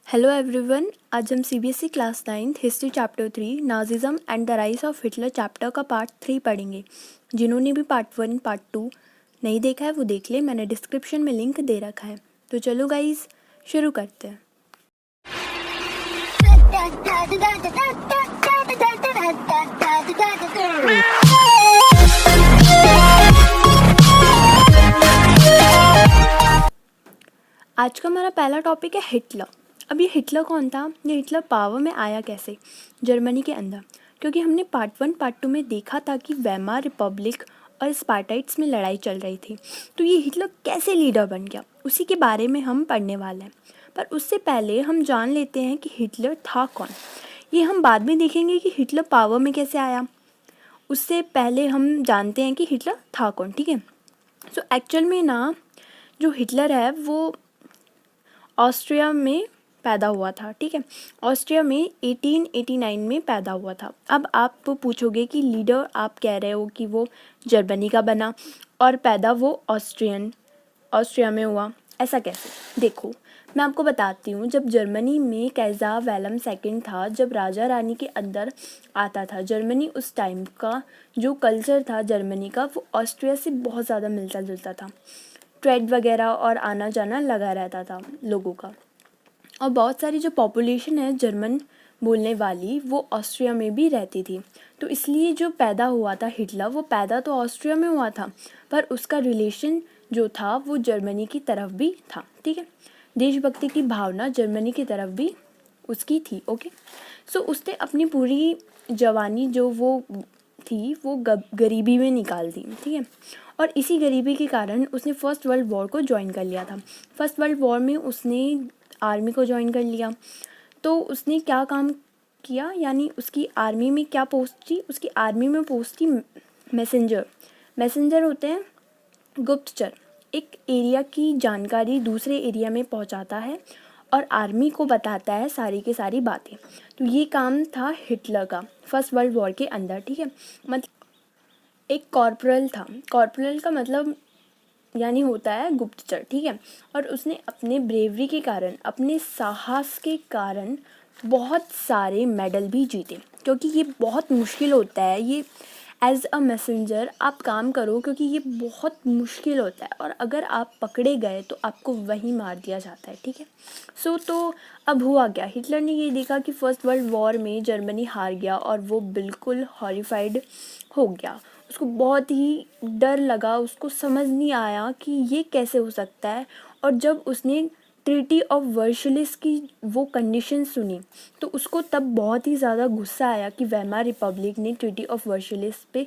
Hello everyone, आज हम CBSE class 9th history chapter 3 Nazism and the rise of Hitler chapter का part 3 पढ़ेंगे। जिन्होंने भी पार्ट 1 पार्ट 2 नहीं देखा है वो देख ले, मैंने डिस्क्रिप्शन में लिंक दे रखा है। तो चलो गाइज शुरू करते हैं। आज का हमारा पहला टॉपिक है हिटलर। अब ये हिटलर कौन था? ये हिटलर पावर में आया कैसे जर्मनी के अंदर? क्योंकि हमने पार्ट 1 पार्ट 2 में देखा था कि वेमार रिपब्लिक और स्पार्टाइट्स में लड़ाई चल रही थी, तो ये हिटलर कैसे लीडर बन गया उसी के बारे में हम पढ़ने वाले हैं। पर उससे पहले हम जान लेते हैं कि हिटलर था कौन। ये हम बाद में देखेंगे कि हिटलर पावर में कैसे आया, उससे पहले हम जानते हैं कि हिटलर था कौन। ठीक है, सो एक्चुअल में ना जो हिटलर है वो ऑस्ट्रिया में पैदा हुआ था। ठीक है, ऑस्ट्रिया में 1889 में पैदा हुआ था। अब आप पूछोगे कि लीडर आप कह रहे हो कि वो जर्मनी का बना और पैदा वो ऑस्ट्रिया में हुआ, ऐसा कैसे? देखो मैं आपको बताती हूँ। जब जर्मनी में कैज़ार विलेम सेकंड था, जब राजा रानी के अंदर आता था, जर्मनी उस टाइम का जो कल्चर था जर्मनी का वो ऑस्ट्रिया से बहुत ज़्यादा मिलता जुलता था। ट्रेड वगैरह और आना जाना लगा रहता था लोगों का, और बहुत सारी जो पॉपुलेशन है जर्मन बोलने वाली वो ऑस्ट्रिया में भी रहती थी। तो इसलिए जो पैदा हुआ था हिटलर, वो पैदा तो ऑस्ट्रिया में हुआ था पर उसका रिलेशन जो था वो जर्मनी की तरफ भी था। ठीक है, देशभक्ति की भावना जर्मनी की तरफ भी उसकी थी। ओके, सो उसने अपनी पूरी जवानी जो वो थी वो गरीबी में निकाल दी। ठीक है, और इसी गरीबी के कारण उसने फर्स्ट वर्ल्ड वॉर को ज्वाइन कर लिया था। फर्स्ट वर्ल्ड वॉर में उसने आर्मी को ज्वाइन कर लिया। तो उसने क्या काम किया, यानी उसकी आर्मी में क्या पोस्ट थी? उसकी आर्मी में पोस्ट थी मैसेंजर होते हैं गुप्तचर, एक एरिया की जानकारी दूसरे एरिया में पहुंचाता है और आर्मी को बताता है सारी की सारी बातें। तो ये काम था हिटलर का फर्स्ट वर्ल्ड वॉर के अंदर। ठीक है, मतलब एक कॉर्पोरल था। कॉर्पोरल का मतलब यानी होता है गुप्तचर। ठीक है, और उसने अपने ब्रेवरी के कारण, अपने साहस के कारण बहुत सारे मेडल भी जीते, क्योंकि ये बहुत मुश्किल होता है। ये एज अ मैसेंजर आप काम करो, क्योंकि ये बहुत मुश्किल होता है और अगर आप पकड़े गए तो आपको वहीं मार दिया जाता है। ठीक है, सो तो अब हुआ क्या? हिटलर ने ये देखा कि फर्स्ट वर्ल्ड वॉर में जर्मनी हार गया और वो बिल्कुल हॉरिफाइड हो गया। उसको बहुत ही डर लगा, उसको समझ नहीं आया कि ये कैसे हो सकता है। और जब उसने ट्रीटी ऑफ वर्सलिस की वो कंडीशन सुनी तो उसको तब बहुत ही ज़्यादा गुस्सा आया कि वेमार रिपब्लिक ने ट्रीटी ऑफ वर्सलिस पे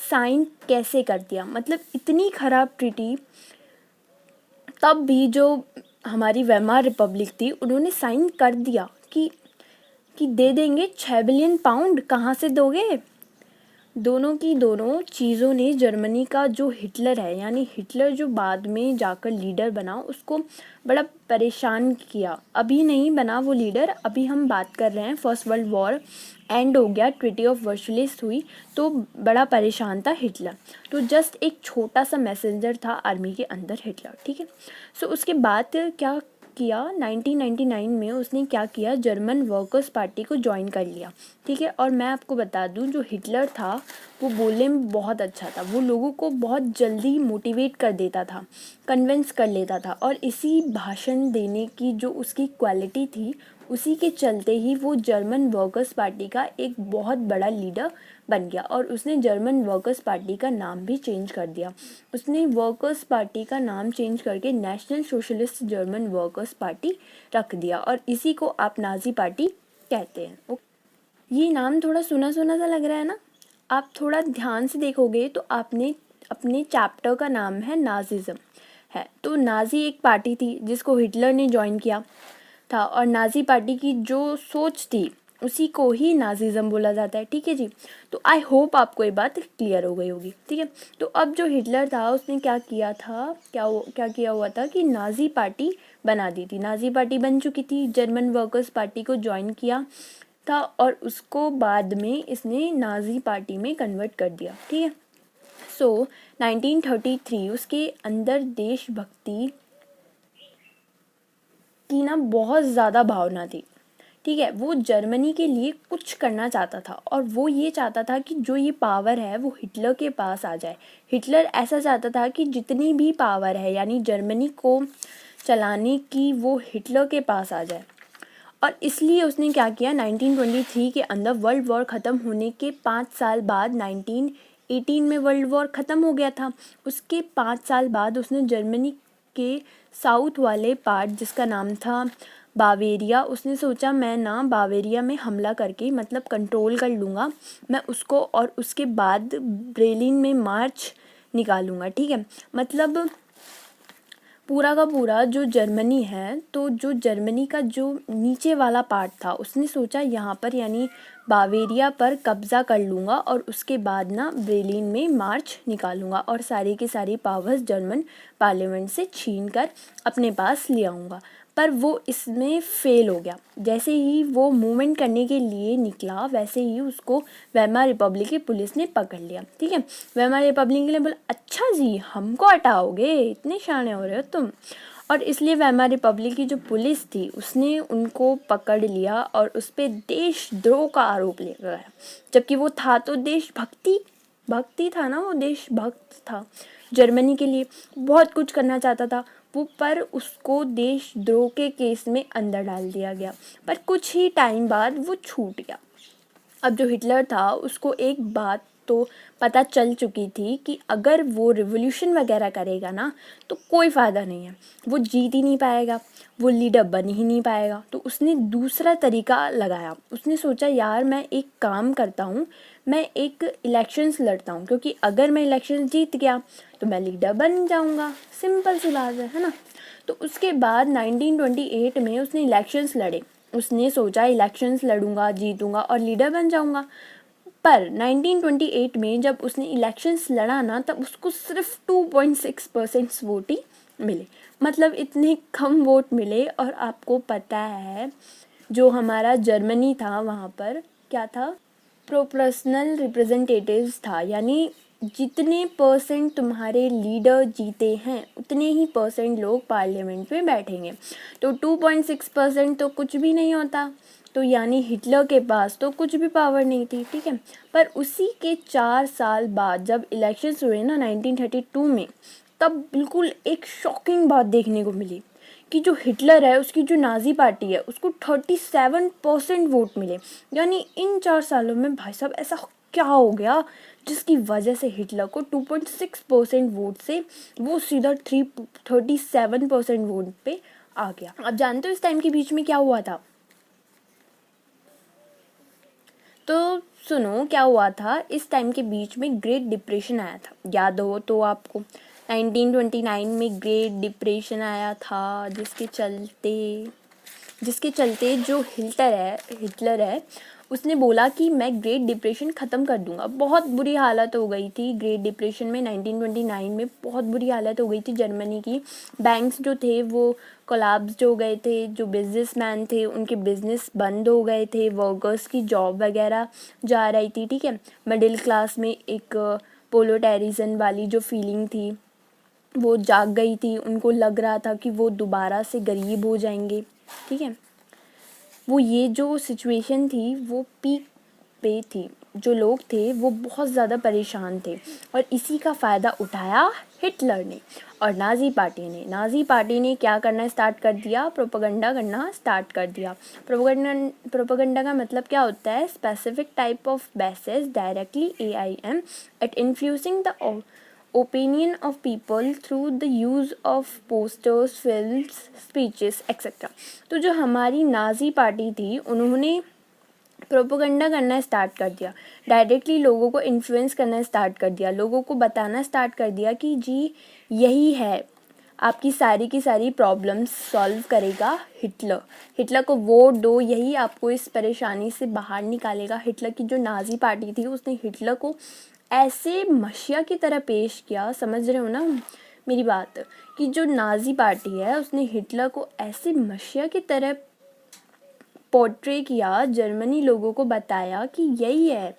साइन कैसे कर दिया। मतलब इतनी ख़राब ट्रीटी, तब भी जो हमारी वेमार रिपब्लिक थी उन्होंने साइन कर दिया कि दे देंगे 6 बिलियन पाउंड। कहाँ से दोगे? दोनों की दोनों चीज़ों ने जर्मनी का जो हिटलर है, यानी हिटलर जो बाद में जाकर लीडर बना, उसको बड़ा परेशान किया। अभी नहीं बना वो लीडर, अभी हम बात कर रहे हैं फर्स्ट वर्ल्ड वॉर एंड हो गया, ट्रीटी ऑफ वर्सलिस हुई, तो बड़ा परेशान था हिटलर। तो जस्ट एक छोटा सा मैसेंजर था आर्मी के अंदर हिटलर। ठीक है, सो उसके बाद क्या किया? 1999 में उसने क्या किया? जर्मन वर्कर्स पार्टी को ज्वाइन कर लिया। ठीक है, और मैं आपको बता दूं जो हिटलर था वो बोलने में बहुत अच्छा था। वो लोगों को बहुत जल्दी मोटिवेट कर देता था, कन्विंस कर लेता था, और इसी भाषण देने की जो उसकी क्वालिटी थी उसी के चलते ही वो जर्मन वर्कर्स पार्टी का एक बहुत बड़ा लीडर बन गया। और उसने जर्मन वर्कर्स पार्टी का नाम भी चेंज कर दिया। उसने वर्कर्स पार्टी का नाम चेंज करके national socialist German workers party रख दिया, और इसी को आप नाजी पार्टी कहते हैं। ये नाम थोड़ा सुना सुना सा लग रहा है ना? आप थोड़ा ध्यान से देखोगे तो आपने अपने चैप्टर का नाम है नाजिज्म है। तो नाजी एक पार्टी थी जिसको हिटलर ने ज्वाइन किया था, और नाजी पार्टी की जो सोच थी उसी को ही नाजिज्म बोला जाता है। ठीक है जी, तो आई होप आपको ये बात क्लियर हो गई होगी। ठीक है, तो अब जो हिटलर था उसने क्या किया था, क्या किया हुआ था कि नाजी पार्टी बना दी थी। नाजी पार्टी बन चुकी थी, जर्मन वर्कर्स पार्टी को ज्वाइन किया था और उसको बाद में इसने नाजी पार्टी में कन्वर्ट कर दिया। ठीक है, सो 1933 उसके अंदर देशभक्ति की ना बहुत ज़्यादा भावना थी, ठीक है। वो जर्मनी के लिए कुछ करना चाहता था और वो ये चाहता था कि जो ये पावर है वो हिटलर के पास आ जाए। हिटलर ऐसा चाहता था कि जितनी भी पावर है यानी जर्मनी को चलाने की वो हिटलर के पास आ जाए। और इसलिए उसने क्या किया, 1923 के अंदर वर्ल्ड वॉर ख़त्म होने के 5 साल बाद 1918 में वर्ल्ड वॉर ख़त्म हो गया था। उसके 5 साल बाद उसने जर्मनी के साउथ वाले पार्ट जिसका नाम था बावेरिया, उसने सोचा मैं ना बावेरिया में हमला करके मतलब कंट्रोल कर लूँगा मैं उसको, और उसके बाद ब्रेलिन में मार्च निकालूंगा, ठीक है। मतलब पूरा का पूरा जो जर्मनी है, तो जो जर्मनी का जो नीचे वाला पार्ट था उसने सोचा यहाँ पर यानी बावेरिया पर कब्ज़ा कर लूँगा और उसके बाद ना ब्रेलिन में मार्च निकालूंगा और सारी की सारी पावर्स जर्मन पार्लियामेंट से छीन कर अपने पास ले आऊँगा। पर वो इसमें फ़ेल हो गया। जैसे ही वो मूवमेंट करने के लिए निकला वैसे ही उसको वेमार रिपब्लिक की पुलिस ने पकड़ लिया, ठीक है। वेमार रिपब्लिक के लिए बोला अच्छा जी हमको हटाओगे, इतने शाने हो रहे हो तुम। और इसलिए वेमार रिपब्लिक की जो पुलिस थी उसने उनको पकड़ लिया और उस पर देशद्रोह का आरोप लगाया, जबकि वो था तो भक्ति था ना, वो देशभक्त था, जर्मनी के लिए बहुत कुछ करना चाहता था वो, पर उसको देशद्रोह के केस में अंदर डाल दिया गया। पर कुछ ही टाइम बाद वो छूट गया। अब जो हिटलर था उसको एक बात तो पता चल चुकी थी कि अगर वो रिवॉल्यूशन वगैरह करेगा ना तो कोई फ़ायदा नहीं है, वो जीत ही नहीं पाएगा, वो लीडर बन ही नहीं पाएगा। तो उसने दूसरा तरीका लगाया। उसने सोचा यार मैं एक काम करता हूँ, मैं एक इलेक्शंस लड़ता हूँ, क्योंकि अगर मैं इलेक्शन जीत गया तो मैं लीडर बन जाऊँगा, सिंपल सी बात है ना। तो उसके बाद 1928 में उसने इलेक्शंस लड़े। उसने सोचा इलेक्शंस लड़ूंगा, जीतूंगा और लीडर बन जाऊंगा। पर 1928 में जब उसने इलेक्शंस लड़ा ना तब उसको सिर्फ 2.6% वोट ही मिले, मतलब इतने कम वोट मिले। और आपको पता है जो हमारा जर्मनी था वहाँ पर क्या था, प्रोपोर्शनल रिप्रेजेंटेटिव्स था, यानी जितने परसेंट तुम्हारे लीडर जीते हैं उतने ही परसेंट लोग पार्लियामेंट में बैठेंगे। तो 2.6% तो कुछ भी नहीं होता, तो यानी हिटलर के पास तो कुछ भी पावर नहीं थी, ठीक है। पर उसी के 4 साल बाद जब इलेक्शंस हुए ना 1932 में, तब बिल्कुल एक शॉकिंग बात देखने को मिली कि जो हिटलर है उसकी जो नाजी पार्टी है उसको 37% वोट मिले। यानी इन 4 सालों में भाई साहब ऐसा क्या हो गया जिसकी वजह से हिटलर को 2.6% वोट से वो सीधा 37% वोट पे आ गया। आप जानते हो इस टाइम के बीच में क्या हुआ था? तो सुनो क्या हुआ था, इस टाइम के बीच में ग्रेट डिप्रेशन आया था, याद हो तो आपको 1929 में ग्रेट डिप्रेशन आया था, जिसके चलते जो हिटलर है उसने बोला कि मैं ग्रेट डिप्रेशन ख़त्म कर दूंगा। बहुत बुरी हालत हो गई थी ग्रेट डिप्रेशन में, 1929 में बहुत बुरी हालत हो गई थी जर्मनी की। बैंक्स जो थे वो कोलैप्स हो गए थे, जो बिजनेसमैन थे उनके बिजनेस बंद हो गए थे, वर्कर्स की जॉब वगैरह जा रही थी, ठीक है। मिडिल क्लास में एक प्रोलेटारिज्म वाली जो फीलिंग थी वो जाग गई थी, उनको लग रहा था कि वो दोबारा से गरीब हो जाएंगे, ठीक है। वो ये जो सिचुएशन थी वो पीक पे थी, जो लोग थे वो बहुत ज़्यादा परेशान थे और इसी का फ़ायदा उठाया हिटलर ने और नाज़ी पार्टी ने क्या करना स्टार्ट कर दिया, प्रोपेगेंडा करना स्टार्ट कर दिया। प्रोपेगेंडा का मतलब क्या होता है, specific type of basis directly AIM at influencing the opinion of people through the use of posters, films, speeches, etc. तो जो हमारी नाजी पार्टी थी उन्होंने प्रोपेगेंडा करना स्टार्ट कर दिया, डायरेक्टली लोगों को इन्फ्लुएंस करना स्टार्ट कर दिया, लोगों को बताना स्टार्ट कर दिया कि जी यही है आपकी सारी की सारी प्रॉब्लम्स सॉल्व करेगा हिटलर को वोट दो, यही आपको इस परेशानी से बाहर निकालेगा। हिटलर की जो नाजी पार्टी थी उसने हिटलर को ऐसे मशिया की तरह पेश किया, समझ रहे हो ना मेरी बात, कि जो नाजी पार्टी है उसने हिटलर को ऐसे मशिया की तरह पोर्ट्रे किया, जर्मनी लोगों को बताया कि यही है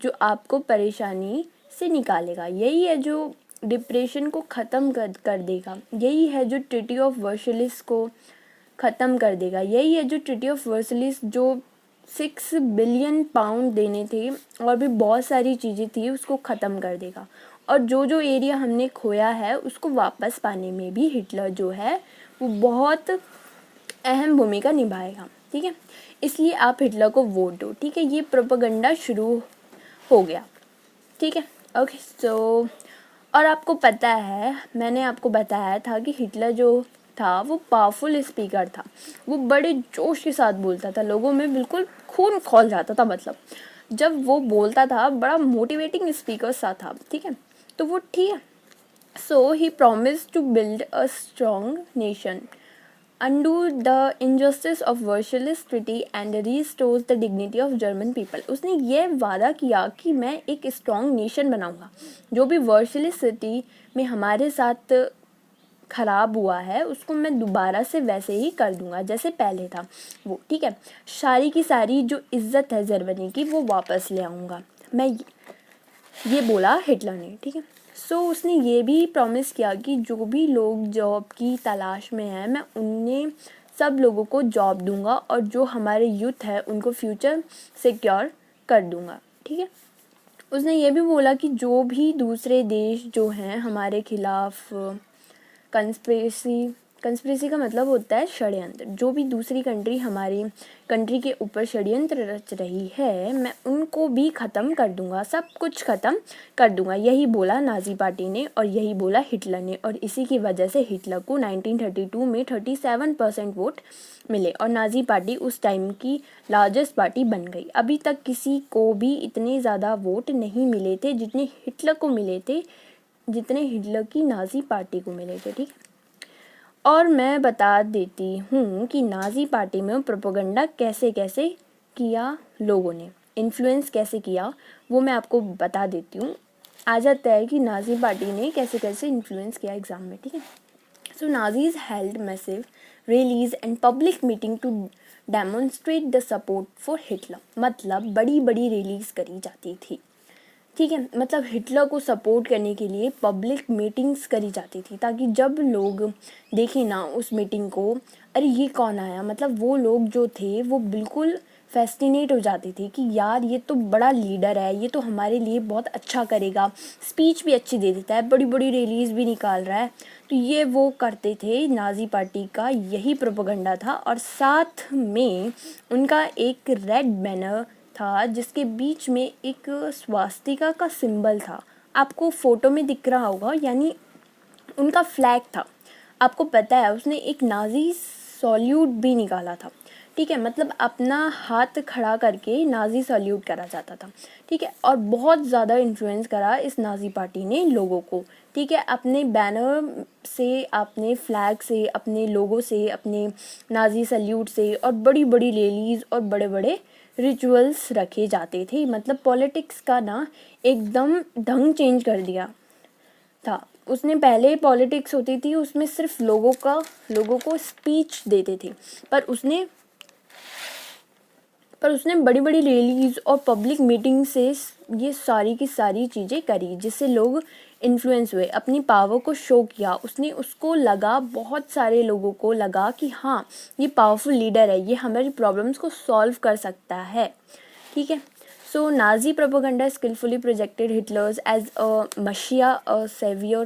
जो आपको परेशानी से निकालेगा, यही है जो डिप्रेशन को ख़त्म कर देगा, यही है जो ट्रीटी ऑफ वर्सलिस को ख़त्म कर देगा। यही है जो ट्रीटी ऑफ वर्सलिस, जो 6 बिलियन पाउंड देने थे और भी बहुत सारी चीज़ें थी, उसको ख़त्म कर देगा। और जो जो एरिया हमने खोया है उसको वापस पाने में भी हिटलर जो है वो बहुत अहम भूमिका निभाएगा। ठीक है, इसलिए आप हिटलर को वोट दो। ठीक है, ये प्रोपेगेंडा शुरू हो गया। ठीक है, ओके। सो और आपको पता है, मैंने आपको बताया था कि हिटलर जो था वो पावरफुल स्पीकर था। वो बड़े जोश के साथ बोलता था, लोगों में बिल्कुल खून खौल जाता था। मतलब जब वो बोलता था बड़ा मोटिवेटिंग स्पीकर सा था। ठीक है, तो वो ठीक है। So he promise to build a strong nation, undo the injustice of Versailles Treaty and restores the dignity of German people। उसने ये वादा किया कि मैं एक स्ट्रॉन्ग नेशन बनाऊंगा, जो भी वर्सलिस सिटी में हमारे साथ ख़राब हुआ है उसको मैं दोबारा से वैसे ही कर दूंगा जैसे पहले था वो। ठीक है, सारी की सारी जो इज़्ज़त है जर्मनी की वो वापस ले आऊँगा मैं, ये बोला हिटलर ने। ठीक है, सो उसने ये भी प्रॉमिस किया कि जो भी लोग जॉब की तलाश में हैं मैं उन्हें सब लोगों को जॉब दूंगा और जो हमारे यूथ है उनको फ्यूचर सिक्योर कर दूंगा। ठीक है, उसने ये भी बोला कि जो भी दूसरे देश जो हैं हमारे खिलाफ कंस्पिरेसी का मतलब होता है षड्यंत्र, जो भी दूसरी कंट्री हमारी कंट्री के ऊपर षड्यंत्र रच रही है मैं उनको भी ख़त्म कर दूंगा, सब कुछ ख़त्म कर दूंगा। यही बोला नाज़ी पार्टी ने और यही बोला हिटलर ने, और इसी की वजह से हिटलर को 1932 में 37% वोट मिले और नाज़ी पार्टी उस टाइम की लार्जेस्ट पार्टी बन गई। अभी तक किसी को भी इतने ज़्यादा वोट नहीं मिले थे जितने हिटलर को मिले थे, जितने हिटलर की नाज़ी पार्टी को मिले थे। ठीक, और मैं बता देती हूँ कि नाज़ी पार्टी में प्रोपेगेंडा कैसे कैसे किया, लोगों ने इन्फ्लुएंस कैसे किया वो मैं आपको बता देती हूँ। आ जाता है कि नाज़ी पार्टी ने कैसे कैसे इन्फ्लुएंस किया एग्ज़ाम में। ठीक है, so Nazis held massive rallies and public meeting to demonstrate the support for Hitler. मतलब बड़ी बड़ी रैलीज करी जाती थी। ठीक है, मतलब हिटलर को सपोर्ट करने के लिए पब्लिक मीटिंग्स करी जाती थी ताकि जब लोग देखें ना उस मीटिंग को, अरे ये कौन आया, मतलब वो लोग जो थे वो बिल्कुल फैसिनेट हो जाते थे कि यार ये तो बड़ा लीडर है, ये तो हमारे लिए बहुत अच्छा करेगा, स्पीच भी अच्छी दे देता है, बड़ी बड़ी रैलीज भी निकाल रहा है। तो ये वो करते थे, नाज़ी पार्टी का यही प्रोपेगेंडा था। और साथ में उनका एक रेड बैनर था जिसके बीच में एक स्वास्तिका का सिंबल था, आपको फोटो में दिख रहा होगा, यानी उनका फ्लैग था। आपको पता है उसने एक नाज़ी सॉल्यूट भी निकाला था। ठीक है, मतलब अपना हाथ खड़ा करके नाज़ी सॉल्यूट करा जाता था। ठीक है, और बहुत ज़्यादा इन्फ्लुएंस करा इस नाज़ी पार्टी ने लोगों को। ठीक है, अपने बैनर से, अपने फ्लैग से, अपने लोगो से, अपने नाज़ी सल्यूट से, और बड़ी बड़ी रैलीज और बड़े बड़े रिचुअल्स रखे जाते थे। मतलब पॉलिटिक्स का ना एकदम ढंग चेंज कर दिया था उसने। पहले पॉलिटिक्स होती थी उसमें सिर्फ लोगों को स्पीच देते थे, पर उसने बड़ी बड़ी रैलीज और पब्लिक मीटिंग से ये सारी की सारी चीज़ें करी जिससे लोग इन्फ्लुएंस हुए, अपनी पावर को शो किया उसने। उसको लगा, बहुत सारे लोगों को लगा कि हाँ ये पावरफुल लीडर है, ये हमारी प्रॉब्लम्स को सॉल्व कर सकता है। ठीक है, so Nazi propaganda skillfully projected Hitler as a messiah, a savior,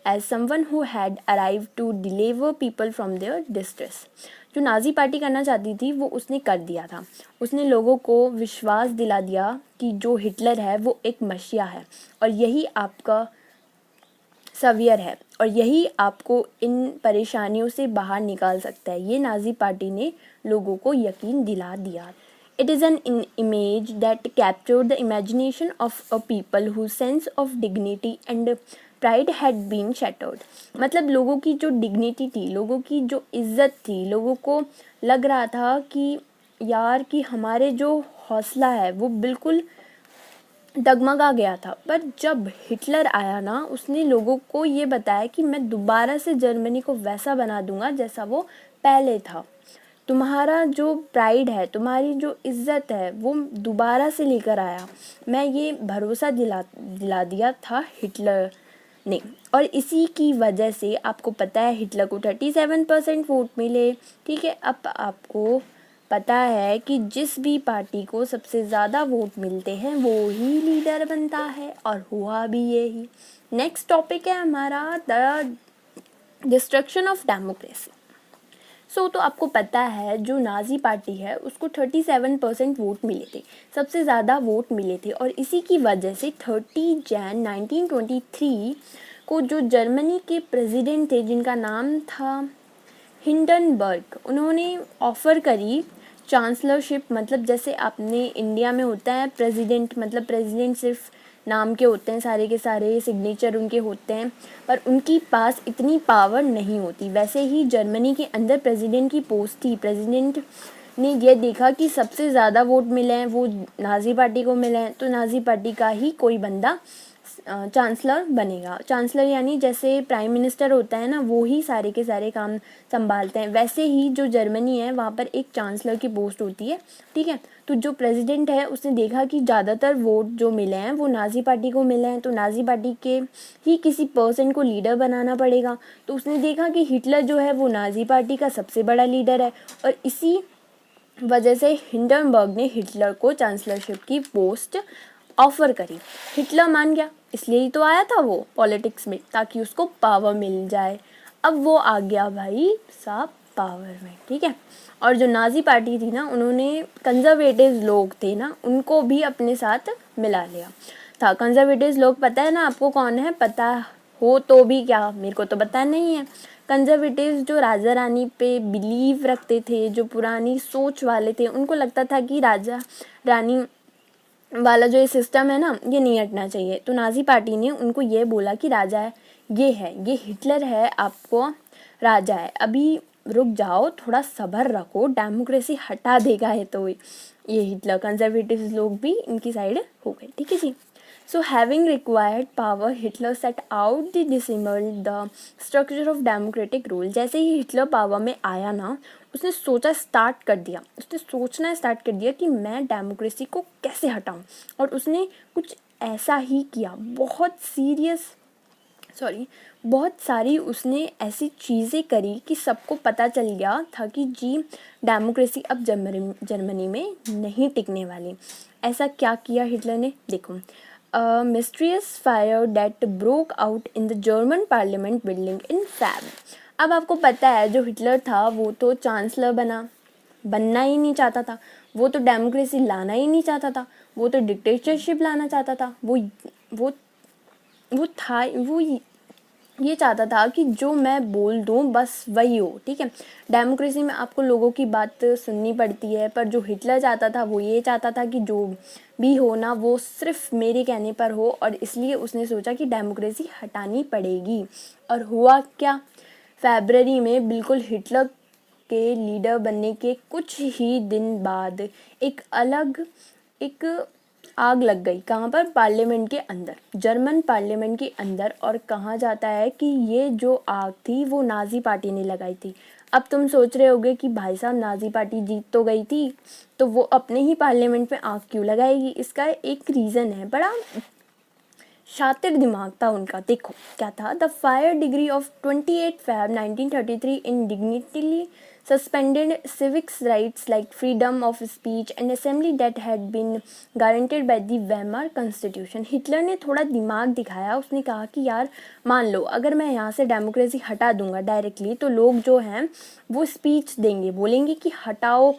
as someone who had arrived to deliver people from their distress। जो नाज़ी पार्टी करना चाहती थी वो उसने कर दिया था। उसने लोगों को विश्वास दिला दिया कि जो हिटलर है वो एक मसीहा है और यही आपका सवियर है और यही आपको इन परेशानियों से बाहर निकाल सकता है। ये नाज़ी पार्टी ने लोगों को यकीन दिला दिया। It is an image that captured the imagination of a people whose sense of dignity and pride had been shattered। मतलब लोगों की जो डिग्निटी थी, लोगों की जो इज़्ज़त थी, लोगों को लग रहा था कि यार कि हमारे जो हौसला है वो बिल्कुल डगमगा गया था। पर जब हिटलर आया ना, उसने लोगों को ये बताया कि मैं दोबारा से जर्मनी को वैसा बना दूंगा जैसा वो पहले था। तुम्हारा जो प्राइड है, तुम्हारी जो इज़्ज़त है वो दोबारा से लेकर आया। मैं ये भरोसा दिला दिया था हिटलर नहीं। और इसी की वजह से आपको पता है हिटलर को 37% वोट मिले। ठीक है, अब आपको पता है कि जिस भी पार्टी को सबसे ज़्यादा वोट मिलते हैं वो ही लीडर बनता है, और हुआ भी यही। नेक्स्ट टॉपिक है हमारा द डिस्ट्रक्शन ऑफ डेमोक्रेसी। तो आपको पता है जो नाजी पार्टी है उसको 37% वोट मिले थे, सबसे ज़्यादा वोट मिले थे, और इसी की वजह से 30 जैन 1923 को जो जर्मनी के प्रेसिडेंट थे जिनका नाम था हिंडनबर्ग, उन्होंने ऑफ़र करी चांसलरशिप। मतलब जैसे आपने इंडिया में होता है प्रेसिडेंट, मतलब प्रेसिडेंट सिर्फ नाम के होते हैं, सारे के सारे सिग्नेचर उनके होते हैं, पर उनकी पास इतनी पावर नहीं होती। वैसे ही जर्मनी के अंदर प्रेसिडेंट की पोस्ट थी। प्रेसिडेंट ने ये देखा कि सबसे ज़्यादा वोट मिले हैं वो नाजी पार्टी को मिले हैं, तो नाजी पार्टी का ही कोई बंदा चांसलर बनेगा। चांसलर यानी जैसे प्राइम मिनिस्टर होता है ना, वो ही सारे के सारे काम संभालते हैं। वैसे ही जो जर्मनी है वहाँ पर एक चांसलर की पोस्ट होती है। ठीक है, तो जो प्रेसिडेंट है उसने देखा कि ज़्यादातर वोट जो मिले हैं वो नाजी पार्टी को मिले हैं, तो नाजी पार्टी के ही किसी पर्सन को लीडर बनाना पड़ेगा। तो उसने देखा कि हिटलर जो है वो नाजी पार्टी का सबसे बड़ा लीडर है, और इसी वजह से हिंडनबर्ग ने हिटलर को चांसलरशिप की पोस्ट ऑफ़र करी। हिटलर मान गया, इसलिए ही तो आया था वो पॉलिटिक्स में, ताकि उसको पावर मिल जाए। अब वो आ गया भाई साहब पावर में। ठीक है, और जो नाजी पार्टी थी ना, उन्होंने कंजर्वेटिव लोग थे ना, उनको भी अपने साथ मिला लिया था। कंजर्वेटिव लोग पता है ना आपको कौन है? पता हो तो भी क्या, मेरे को तो पता नहीं है। कंजर्वेटिव जो राजा रानी पे बिलीव रखते थे, जो पुरानी सोच वाले थे, उनको लगता था कि राजा रानी वाला जो ये सिस्टम है ना, ये नहीं हटना चाहिए। तो नाजी पार्टी ने उनको ये बोला कि राजा है, ये हिटलर है, आपको राजा है, अभी रुक जाओ, थोड़ा सब्र रखो, डेमोक्रेसी हटा देगा है। तो ये हिटलर, कंजर्वेटिव लोग भी इनकी साइड हो गए। ठीक है जी। So having required power, Hitler set out to dismantle the structure of democratic rule। जैसे ही हिटलर पावर में आया ना, उसने सोचना स्टार्ट कर दिया कि मैं डेमोक्रेसी को कैसे हटाऊं, और उसने कुछ ऐसा ही किया। बहुत सारी उसने ऐसी चीज़ें करी कि सबको पता चल गया था कि जी डेमोक्रेसी अब जर्मनी में नहीं टिकने वाली। ऐसा क्या किया हिटलर ने, देखो। Mysterious fire that broke out in the German parliament building in Feb. अब आपको पता है जो हिटलर था वो तो चांसलर बनना ही नहीं चाहता था, वो तो डेमोक्रेसी लाना ही नहीं चाहता था, वो तो डिक्टेटरशिप लाना चाहता था। वो ये चाहता था कि जो मैं बोल दूँ बस वही हो। ठीक है, डेमोक्रेसी में आपको लोगों की बात सुननी पड़ती है, पर जो हिटलर चाहता था वो ये चाहता था कि जो भी हो ना वो सिर्फ मेरे कहने पर हो, और इसलिए उसने सोचा कि डेमोक्रेसी हटानी पड़ेगी। और हुआ क्या, फरवरी में बिल्कुल हिटलर के लीडर बनने के कुछ ही दिन बाद एक आग लग गई। कहाँ पर? पार्लियामेंट के अंदर, जर्मन पार्लियामेंट के अंदर। और कहा जाता है कि ये जो आग थी वो नाजी पार्टी ने लगाई थी। अब तुम सोच रहे होगे कि भाई साहब नाजी पार्टी जीत तो गई थी, तो वो अपने ही पार्लियामेंट में आग क्यों लगाएगी? इसका एक रीज़न है, बड़ा शातिर दिमाग था उनका। देखो क्या था, the fire decree of 28 Feb 1933 indefinitely suspended civics rights like freedom of speech and assembly that had been guaranteed by the Weimar Constitution। Hitler ने थोड़ा दिमाग दिखाया, उसने कहा कि यार मान लो अगर मैं यहाँ से डेमोक्रेसी हटा दूंगा डायरेक्टली, तो लोग जो हैं वो स्पीच देंगे, बोलेंगे कि हटाओ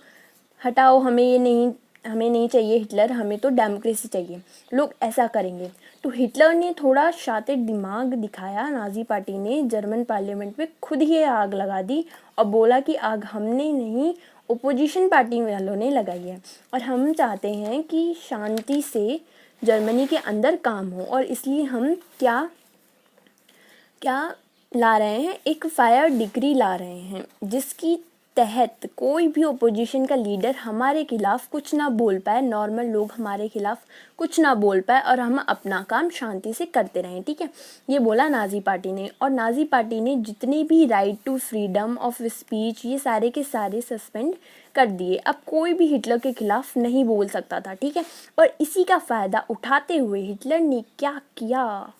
हटाओ, हमें नहीं चाहिए हिटलर, हमें तो डेमोक्रेसी चाहिए। लोग ऐसा करेंगे। तो हिटलर ने थोड़ा शातिर दिमाग दिखाया, नाजी पार्टी ने जर्मन पार्लियामेंट में खुद ही आग लगा दी और बोला कि आग हमने नहीं, ओपोजिशन पार्टी वालों ने लगाई है, और हम चाहते हैं कि शांति से जर्मनी के अंदर काम हो, और इसलिए हम क्या ला रहे हैं, एक फायर डिग्री ला रहे हैं जिसकी तहत कोई भी ओपोजिशन का लीडर हमारे खिलाफ कुछ ना बोल पाए, नॉर्मल लोग हमारे खिलाफ कुछ ना बोल पाए, और हम अपना काम शांति से करते रहें। ठीक है, ये बोला नाजी पार्टी ने। और नाजी पार्टी ने जितने भी right to freedom of speech ये सारे के सारे सस्पेंड कर दिए। अब कोई भी हिटलर के खिलाफ नहीं बोल सकता था। ठीक है, और इसी का फ़ायदा उठाते हुए हिटलर ने क्या किया,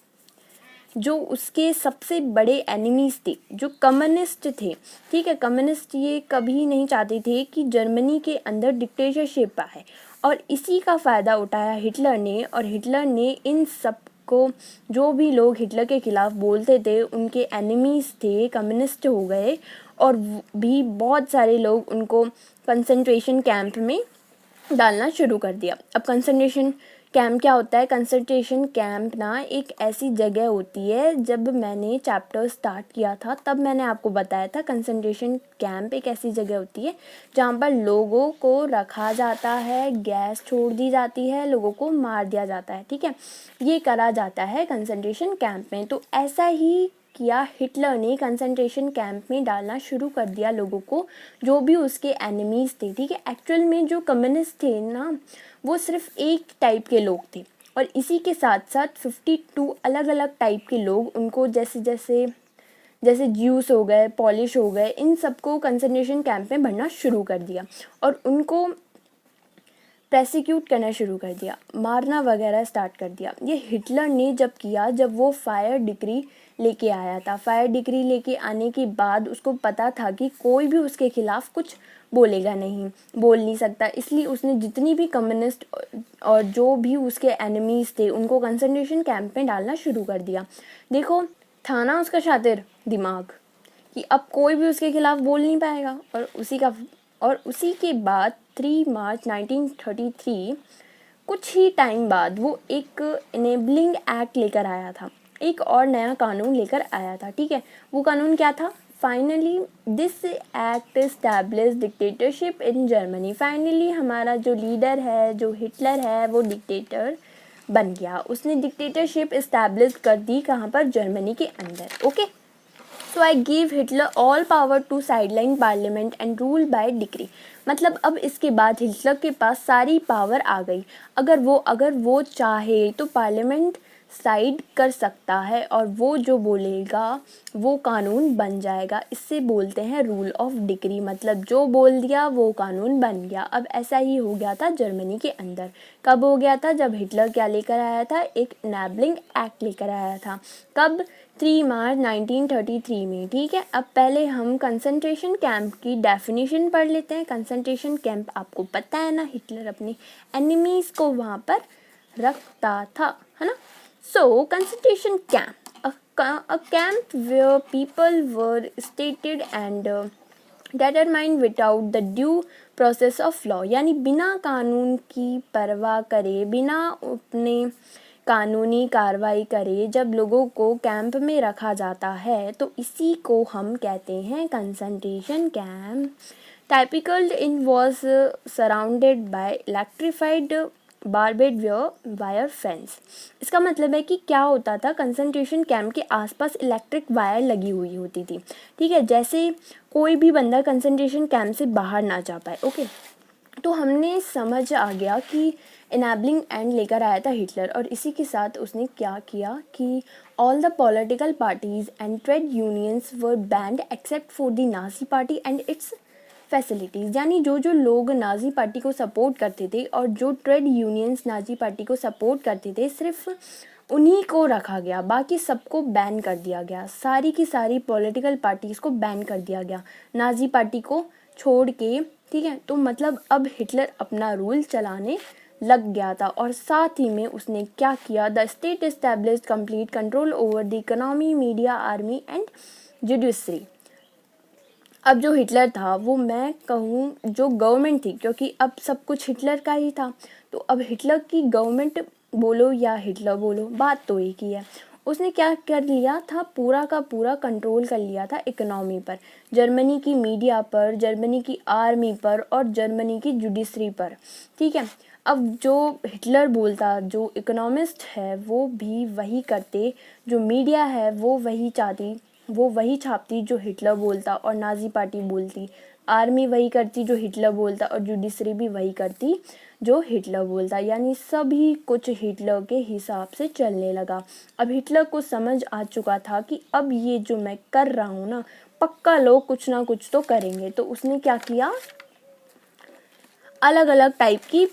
जो उसके सबसे बड़े एनिमीज़ थे, जो कम्युनिस्ट थे, ठीक है। कम्युनिस्ट ये कभी नहीं चाहते थे कि जर्मनी के अंदर डिक्टेटरशिप आए, और इसी का फ़ायदा उठाया हिटलर ने। और हिटलर ने इन सब को, जो भी लोग हिटलर के ख़िलाफ़ बोलते थे, उनके एनिमीज़ थे, कम्युनिस्ट हो गए, और भी बहुत सारे लोग उनको कंसंट्रेशन कैंप में डालना शुरू कर दिया। अब कंसंट्रेशन कैंप क्या होता है? कंसंट्रेशन कैंप ना एक ऐसी जगह होती है, जब मैंने चैप्टर स्टार्ट किया था तब मैंने आपको बताया था, कंसंट्रेशन कैंप एक ऐसी जगह होती है जहाँ पर लोगों को रखा जाता है, गैस छोड़ दी जाती है, लोगों को मार दिया जाता है, ठीक है। ये करा जाता है कंसंट्रेशन कैंप में। तो ऐसा ही किया हिटलर ने, कंसंट्रेशन कैंप में डालना शुरू कर दिया लोगों को, जो भी उसके एनिमीज़ थे, ठीक है। एक्चुअल में जो कम्युनिस्ट थे ना, वो सिर्फ एक टाइप के लोग थे, और इसी के साथ साथ 52 अलग अलग टाइप के लोग उनको, जैसे ज्यूस हो गए, पॉलिश हो गए, इन सबको कंसंट्रेशन कैंप में भरना शुरू कर दिया, और उनको प्रेसिक्यूट करना शुरू कर दिया, मारना वगैरह स्टार्ट कर दिया। ये हिटलर ने जब किया, जब वो फायर डिक्री लेके आया था। फायर डिक्री लेके आने के बाद उसको पता था कि कोई भी उसके खिलाफ़ कुछ बोल नहीं सकता, इसलिए उसने जितनी भी कम्युनिस्ट और जो भी उसके एनिमीज़ थे उनको कंसंट्रेशन कैंप में डालना शुरू कर दिया। देखो, था ना उसका शातिर दिमाग कि अब कोई भी उसके खिलाफ़ बोल नहीं पाएगा। और उसी के बाद 3 मार्च 1933, कुछ ही टाइम बाद, वो एक इनेबलिंग एक्ट लेकर आया था, एक और नया कानून लेकर आया था, ठीक है। वो कानून क्या था? Finally this act establish dictatorship in Germany. Finally हमारा जो लीडर है, जो हिटलर है, वो डिक्टेटर बन गया। उसने डिक्टेटरशिप एस्टैब्लिश कर दी, कहाँ पर? जर्मनी के अंदर, okay. So I give Hitler all power to sideline parliament and rule by decree। मतलब अब इसके बाद हिटलर के पास सारी पावर आ गई। अगर वो चाहे तो पार्लियामेंट साइड कर सकता है, और वो जो बोलेगा वो कानून बन जाएगा। इससे बोलते हैं रूल ऑफ डिक्री, मतलब जो बोल दिया वो कानून बन गया। अब ऐसा ही हो गया था जर्मनी के अंदर। कब हो गया था? जब हिटलर क्या लेकर आया था? एक इनेबलिंग एक्ट लेकर आया था। कब? 3 मार्च 1933 में, ठीक है। अब पहले हम कंसंट्रेशन कैंप की डेफिनेशन पढ़ लेते हैं। कंसंट्रेशन कैंप आपको पता है ना, हिटलर अपने एनिमीज़ को वहाँ पर रखता था, है ना। So concentration camp, a camp where people were stated and determined without the due process of law। यानी बिना कानून की परवाह करे, बिना अपने कानूनी कार्रवाई करे जब लोगों को कैंप में रखा जाता है, तो इसी को हम कहते हैं concentration camp. Typical in was surrounded by electrified barbed wire fence. इसका मतलब है कि क्या होता था, कंसंट्रेशन कैंप के आसपास इलेक्ट्रिक वायर लगी हुई होती थी, ठीक है, जैसे कोई भी बंदा कंसंट्रेशन कैंप से बाहर ना जा पाए, ओके। तो हमने समझ आ गया कि इनेबलिंग एंड लेकर आया था हिटलर, और इसी के साथ उसने क्या किया कि all the political parties and trade unions were band except for the Nazi party and it's facilities. यानी जो जो लोग नाजी पार्टी को सपोर्ट करते थे और जो ट्रेड यूनियंस नाजी पार्टी को सपोर्ट करते थे, सिर्फ उन्हीं को रखा गया, बाकी सबको बैन कर दिया गया। सारी की सारी पॉलिटिकल पार्टीज़ को बैन कर दिया गया, नाजी पार्टी को छोड़ के, ठीक है। तो मतलब अब हिटलर अपना रूल चलाने लग गया था, और साथ ही में उसने क्या किया, the state established complete control over the economy, media, army and judiciary. अब जो हिटलर था, वो मैं कहूँ जो गवर्नमेंट थी, क्योंकि अब सब कुछ हिटलर का ही था, तो अब हिटलर की गवर्नमेंट बोलो या हिटलर बोलो, बात तो एक ही है। उसने क्या कर लिया था, पूरा का पूरा कंट्रोल कर लिया था इकोनॉमी पर, जर्मनी की मीडिया पर, जर्मनी की आर्मी पर, और जर्मनी की जुडिशरी पर, ठीक है। अब जो हिटलर बोलता, जो इकोनॉमिस्ट है वो भी वही करते, जो मीडिया है वो वही छापती जो हिटलर बोलता और नाजी पार्टी बोलती, आर्मी वही करती जो हिटलर बोलता, और जुडिशरी भी वही करती जो हिटलर बोलता। यानी सभी कुछ हिटलर के हिसाब से चलने लगा। अब हिटलर को समझ आ चुका था कि अब ये जो मैं कर रहा हूँ ना, पक्का लोग कुछ ना कुछ तो करेंगे। तो उसने क्या किया, अलग अलग टाइप की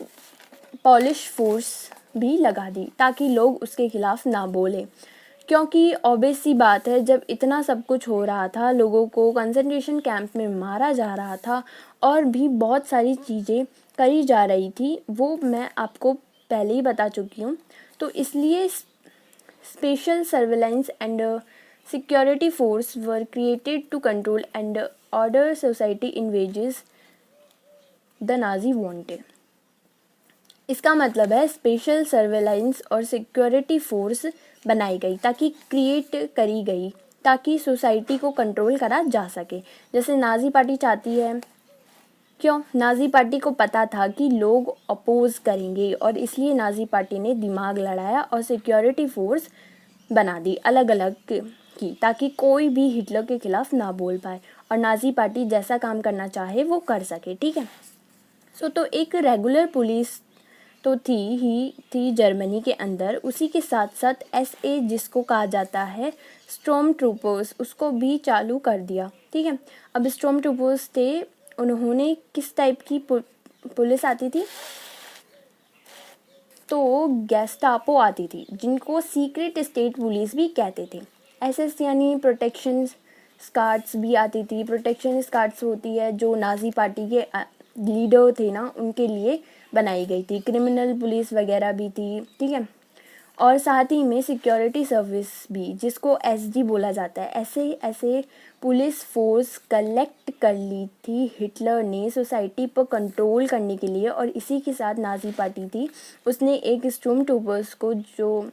पॉलिश फोर्स भी लगा दी ताकि लोग उसके खिलाफ ना बोले। क्योंकि ऑब्वियस सी बात है, जब इतना सब कुछ हो रहा था, लोगों को कंसंट्रेशन कैंप में मारा जा रहा था और भी बहुत सारी चीज़ें करी जा रही थी, वो मैं आपको पहले ही बता चुकी हूँ। तो इसलिए special surveillance and security force were created to control and order society in ways the Nazi wanted. इसका मतलब है स्पेशल सर्वेलेंस और सिक्योरिटी फोर्स बनाई गई, ताकि क्रिएट करी गई, ताकि सोसाइटी को कंट्रोल करा जा सके। जैसे नाजी पार्टी चाहती है, क्यों? नाजी पार्टी को पता था कि लोग अपोज करेंगे और इसलिए नाजी पार्टी ने दिमाग लड़ाया और सिक्योरिटी फोर्स बना दी अलग अलग की, ताकि कोई भी हिटलर के खिलाफ ना बोल पाए और नाजी पार्टी जैसा काम करना चाहे वो कर सके। ठीक है। तो एक रेगुलर पुलिस तो थी जर्मनी के अंदर, उसी के साथ साथ SA जिसको कहा जाता है स्टॉर्म ट्रूपर्स, उसको भी चालू कर दिया। ठीक है। अब स्टॉर्म ट्रूपर्स थे, उन्होंने किस टाइप की पुलिस आती थी? तो गेस्टापो आती थी, जिनको सीक्रेट स्टेट पुलिस भी कहते थे। SS यानी प्रोटेक्शन स्क्वाड्स भी आती थी। प्रोटेक्शन स्क्वाड्स होती है जो नाजी पार्टी के लीडर थे ना, उनके लिए बनाई गई थी। क्रिमिनल पुलिस वगैरह भी थी। ठीक है। और साथ ही में सिक्योरिटी सर्विस भी, जिसको SG बोला जाता है। ऐसे पुलिस फोर्स कलेक्ट कर ली थी हिटलर ने सोसाइटी पर कंट्रोल करने के लिए। और इसी के साथ नाजी पार्टी थी, उसने एक स्टॉर्म ट्रूपर्स को, जो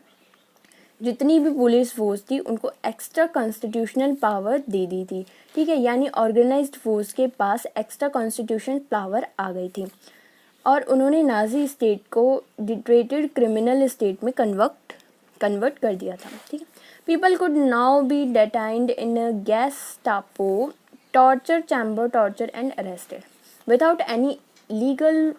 जितनी भी पुलिस फोर्स थी, उनको एक्स्ट्रा कॉन्स्टिट्यूशनल पावर दे दी थी। ठीक है। यानी ऑर्गेनाइज्ड फोर्स के पास एक्स्ट्रा कॉन्स्टिट्यूशनल पावर आ गई थी और उन्होंने नाजी स्टेट को डिक्टेटेड क्रिमिनल स्टेट में कन्वर्ट कर दिया था। ठीक है। People could now be detained in Gestapo torture chamber, torture and arrested without any legal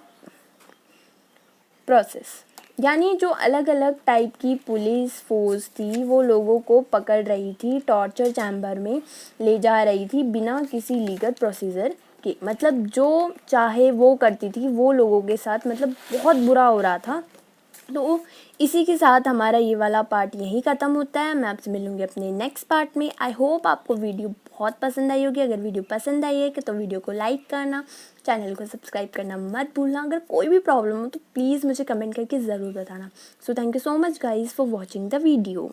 process. यानी जो अलग अलग टाइप की पुलिस फोर्स थी, वो लोगों को पकड़ रही थी, टॉर्चर चैम्बर में ले जा रही थी बिना किसी लीगल प्रोसीजर के। मतलब जो चाहे वो करती थी, वो लोगों के साथ मतलब बहुत बुरा हो रहा था। तो इसी के साथ हमारा ये वाला पार्ट यहीं ख़त्म होता है। मैं आपसे मिलूँगी अपने नेक्स्ट पार्ट में। आई होप आपको वीडियो बहुत पसंद आई होगी। अगर वीडियो पसंद आई है तो वीडियो को लाइक करना, चैनल को सब्सक्राइब करना मत भूलना। अगर कोई भी प्रॉब्लम हो तो प्लीज़ मुझे कमेंट करके ज़रूर बताना। So thank you so much guys for watching the video.